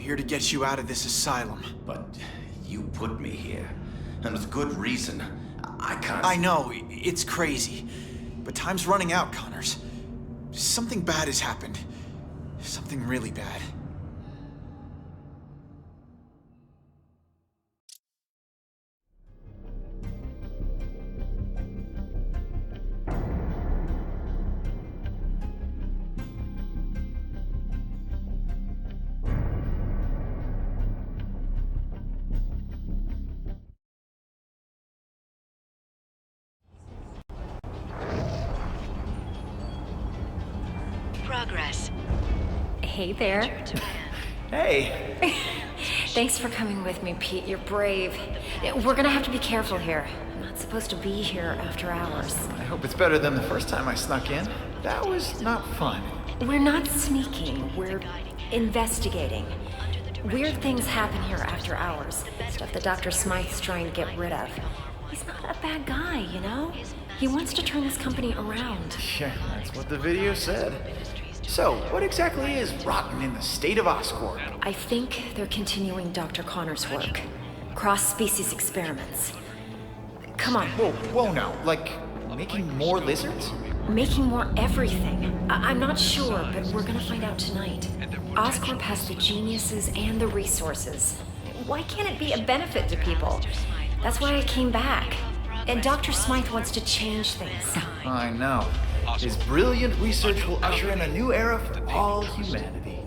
here to get you out of this asylum. But you put me here, and with good reason. I can't... I know, it's crazy. But time's running out, Connors. Something bad has happened. Something really bad. Progress. Hey there. Hey! Thanks for coming with me, Pete. You're brave. We're gonna have to be careful here. I'm not supposed to be here after hours. I hope it's better than the first time I snuck in. That was not fun. We're not sneaking. We're investigating. Weird things happen here after hours. Stuff that Dr. Smythe's trying to get rid of. He's not a bad guy, you know? He wants to turn this company around. Yeah, that's what the video said. So, what exactly is rotten in the state of Oscorp? I think they're continuing Dr. Connor's work. Cross-species experiments. Come on. Whoa now. Like, making more lizards? Making more everything. I'm not sure, but we're gonna find out tonight. Oscorp has the geniuses and the resources. Why can't it be a benefit to people? That's why I came back. And Dr. Smythe wants to change things. I know. His brilliant research will usher in a new era for all humanity.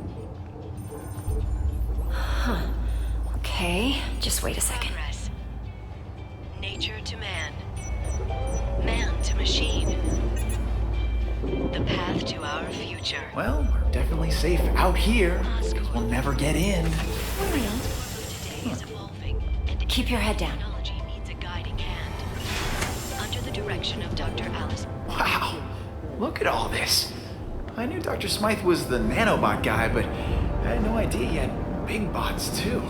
Huh. Okay, just wait a second. Nature to man. Man to machine. The path to our future. Well, we're definitely safe out here, because we'll never get in. Today is evolving, and Keep your head down. technology needs a guiding hand. Under the direction of Dr. Alice. Wow, look at all this. I knew Dr. Smythe was the nanobot guy, but I had no idea he had big bots too.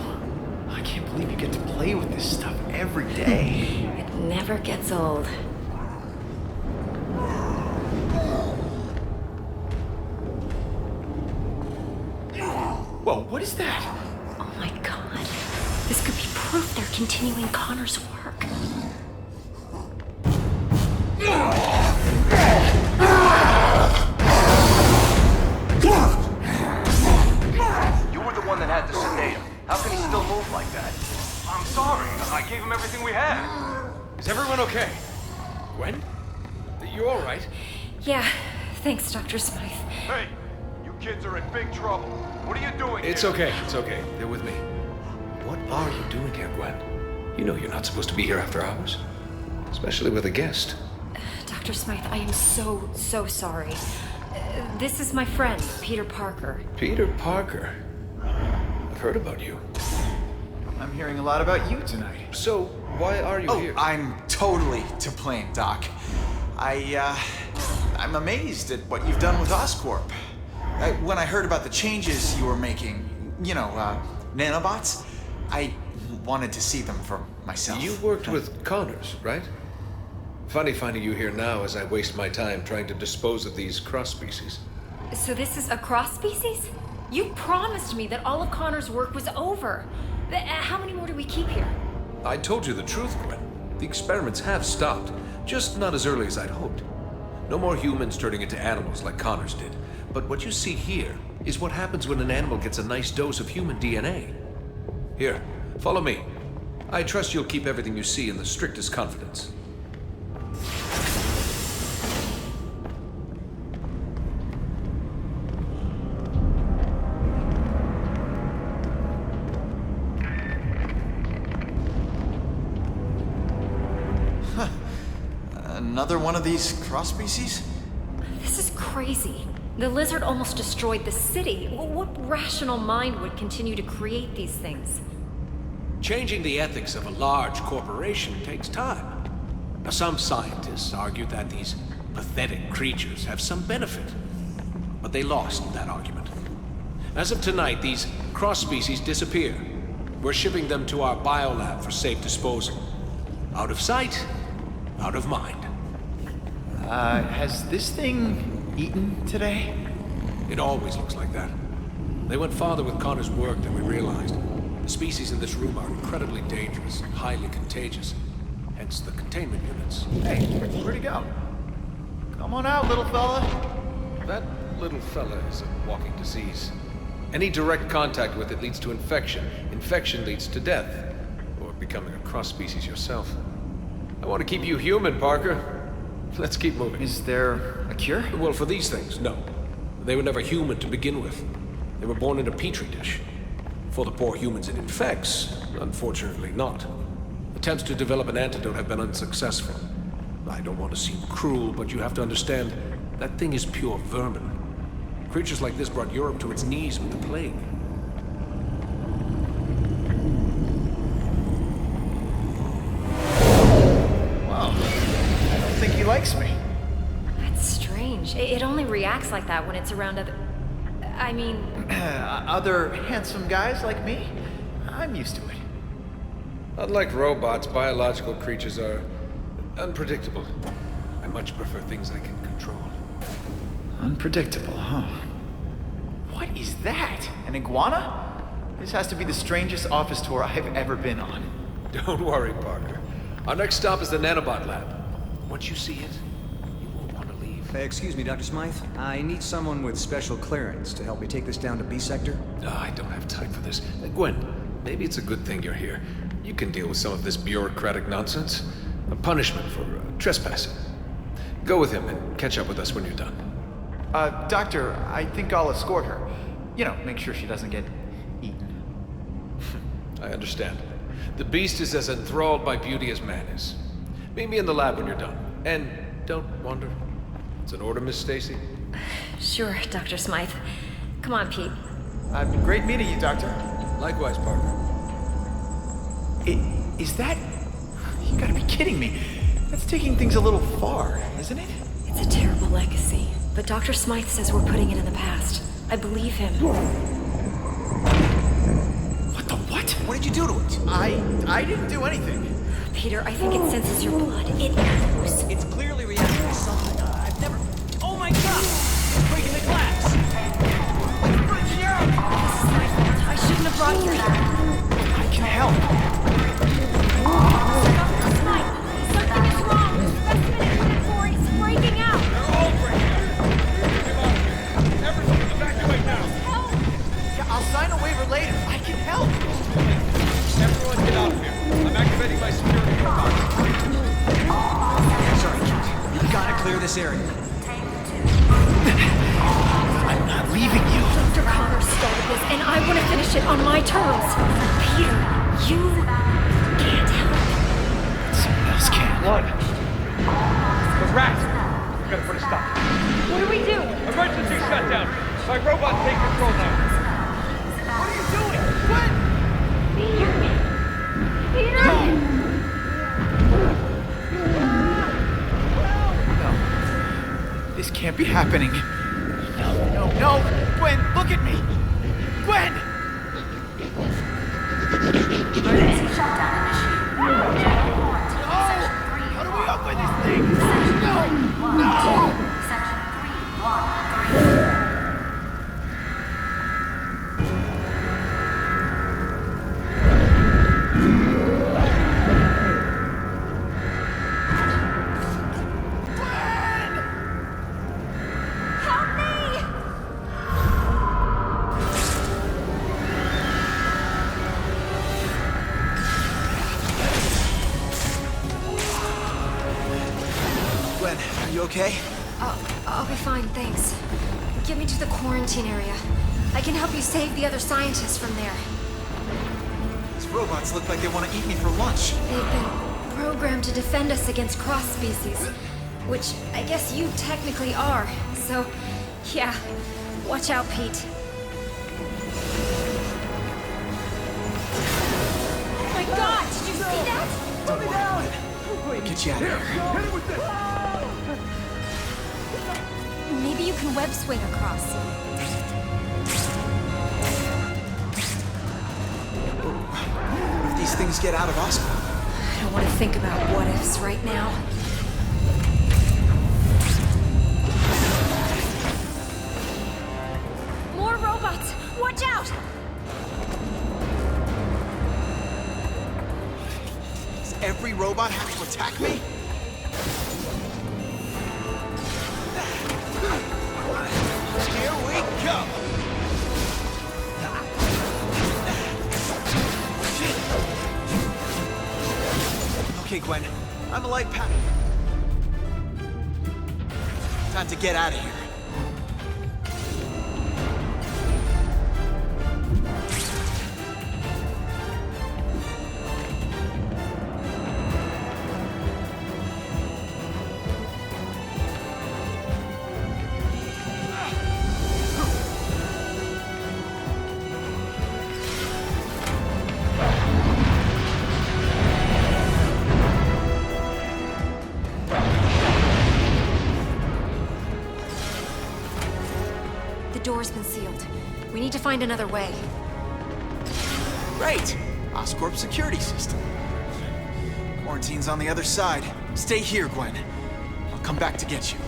I can't believe you get to play with this stuff every day. It never gets old. Whoa, what is that? Oh my god. This could be proof they're continuing Connor's work. You were the one that had to sedate him. How can he still move like that? I'm sorry. I gave him everything we had. Is everyone okay? Gwen? You all right? Yeah, thanks, Dr. Smythe. Hey, you kids are in big trouble. What are you doing It's here? okay. It's okay. They're with me. What are you doing here, Gwen? You know you're not supposed to be here after hours. Especially with a guest. Dr. Smythe, I am so sorry. This is my friend, Peter Parker. Peter Parker. I've heard about you. I'm hearing a lot about you tonight. So, why are you here? I'm totally to blame, Doc. I'm amazed at what you've done with Oscorp. When I heard about the changes you were making, nanobots, I wanted to see them for myself. You worked with Connors, right? Funny finding you here now as I waste my time trying to dispose of these cross-species. So this is a cross-species? You promised me that all of Connor's work was over. How many more do we keep here? I told you the truth, Gwen. The experiments have stopped, just not as early as I'd hoped. No more humans turning into animals like Connors did. But what you see here is what happens when an animal gets a nice dose of human DNA. Here, follow me. I trust you'll keep everything you see in the strictest confidence. Another one of these cross-species? This is crazy. The lizard almost destroyed the city. What rational mind would continue to create these things? Changing the ethics of a large corporation takes time. Now, some scientists argue that these pathetic creatures have some benefit, but they lost that argument. As of tonight, these cross-species disappear. We're shipping them to our biolab for safe disposal. Out of sight, out of mind. Has this thing eaten today? It always looks like that. They went farther with Connor's work than we realized. The species in this room are incredibly dangerous and highly contagious. Hence the containment units. Hey, where'd he go? Come on out, little fella. That little fella is a walking disease. Any direct contact with it leads to infection. Infection leads to death. Or becoming a cross-species yourself. I want to keep you human, Parker. Let's keep moving. Is there a cure? Well, for these things, no. They were never human to begin with. They were born in a petri dish. For the poor humans it infects, unfortunately not. Attempts to develop an antidote have been unsuccessful. I don't want to seem cruel, but you have to understand, that thing is pure vermin. Creatures like this brought Europe to its knees with the plague. Wow. I don't think he likes me. That's strange. It only reacts like that when it's around other... I mean... Other handsome guys like me? I'm used to it. Unlike robots, biological creatures are unpredictable. I much prefer things I can control. Unpredictable, huh? What is that? An iguana? This has to be the strangest office tour I've ever been on. Don't worry, Parker. Our next stop is the nanobot lab. Once you see it, you won't want to leave. Excuse me, Dr. Smythe. I need someone with special clearance to help me take this down to B sector. I don't have time for this. Gwen, maybe it's a good thing you're here. You can deal with some of this bureaucratic nonsense. A punishment for trespassing. Go with him and catch up with us when you're done. Doctor, I think I'll escort her. You know, make sure she doesn't get eaten. I understand. The beast is as enthralled by beauty as man is. Meet me in the lab when you're done. And don't wander. It's an order, Miss Stacy? Sure, Dr. Smythe. Come on, Pete. Great meeting you, Doctor. Likewise, Parker. Is that... You gotta be kidding me. That's taking things a little far, isn't it? It's a terrible legacy, but Dr. Smythe says we're putting it in the past. I believe him. What the what? What did you do to it? I didn't do anything. Peter, I think it senses your blood. It knows. It's clearly reacting to something. I've never... Oh my god! It's breaking the glass! It's breaking out! This is my fault. I shouldn't have brought you here. I can help. Dr. Smythe, something is wrong. The specimen in inventory is breaking out. They're all breaking out. Everyone, evacuate now. Help! Yeah, I'll sign a waiver later. I can help. Everyone get out of here. I'm activating my security robots. Sorry, kid. You gotta clear this area. I'm not leaving you. Dr. Connor started this, and I want to finish it on my terms. Peter, you can't help. Someone else can. Blood. The rat. We've got to put a stop. What do we do? Emergency shutdown. My robots take control now. What are you doing? What? Peter! No. This can't be happening. No. Gwen, look at me. Gwen! Emergency shutdown initiated. How do we open this thing? No! Section 313. Gwen, are you okay? I'll be fine, thanks. Get me to the quarantine area. I can help you save the other scientists from there. These robots look like they want to eat me for lunch. They've been programmed to defend us against cross-species, which I guess you technically are. So, yeah, watch out, Pete. Oh my god, did you see that? Don't worry, Gwen. We'll get you out of here. Maybe you can web swing across. What if these things get out of Oscorp? I don't want to think about what ifs right now. More robots! watch out! Does every robot have to attack me? Here we go! Okay, Gwen. I'm a light pack. Time to get out of here. The door's been sealed. We need to find another way. Great! Oscorp security system. Quarantine's on the other side. Stay here, Gwen. I'll come back to get you.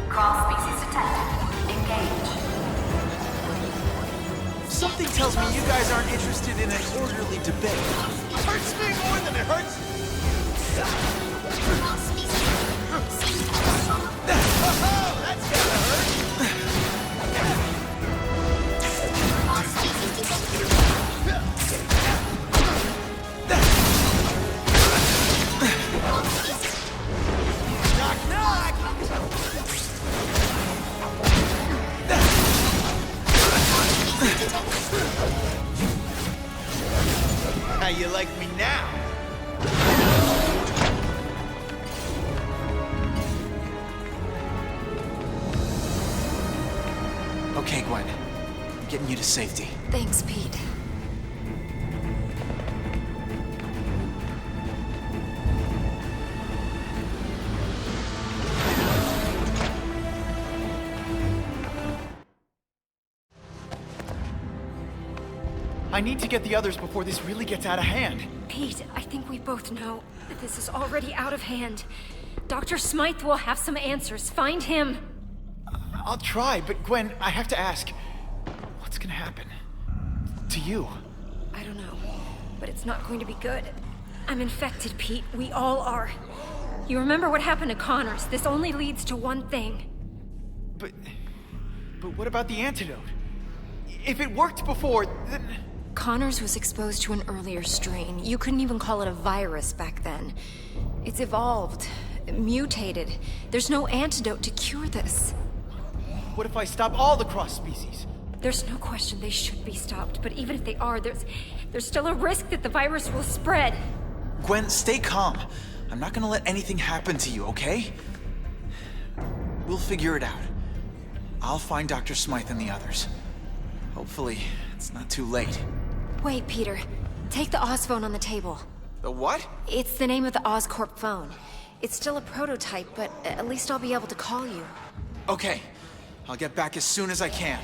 Cross-species detected. Engage. Something tells me you guys aren't interested in an orderly debate. It hurts me more than it hurts. Oh, that's gotta hurt. Knock, knock. How you like me now? Okay, Gwen. I'm getting you to safety. Thanks, Pete. I need to get the others before this really gets out of hand. Pete, I think we both know that this is already out of hand. Dr. Smythe will have some answers. Find him. I'll try, but Gwen, I have to ask, what's gonna happen to you? I don't know, but it's not going to be good. I'm infected, Pete. We all are. You remember what happened to Connors? This only leads to one thing. But what about the antidote? If it worked before, then... Connors was exposed to an earlier strain. You couldn't even call it a virus back then. It's evolved, mutated. There's no antidote to cure this. What if I stop all the cross-species? There's no question they should be stopped, but even if they are, there's still a risk that the virus will spread. Gwen, stay calm. I'm not gonna let anything happen to you, okay? We'll figure it out. I'll find Dr. Smythe and the others. Hopefully, it's not too late. Wait, Peter. Take the Oz phone on the table. The what? It's the name of the Oscorp phone. It's still a prototype, but at least I'll be able to call you. Okay. I'll get back as soon as I can.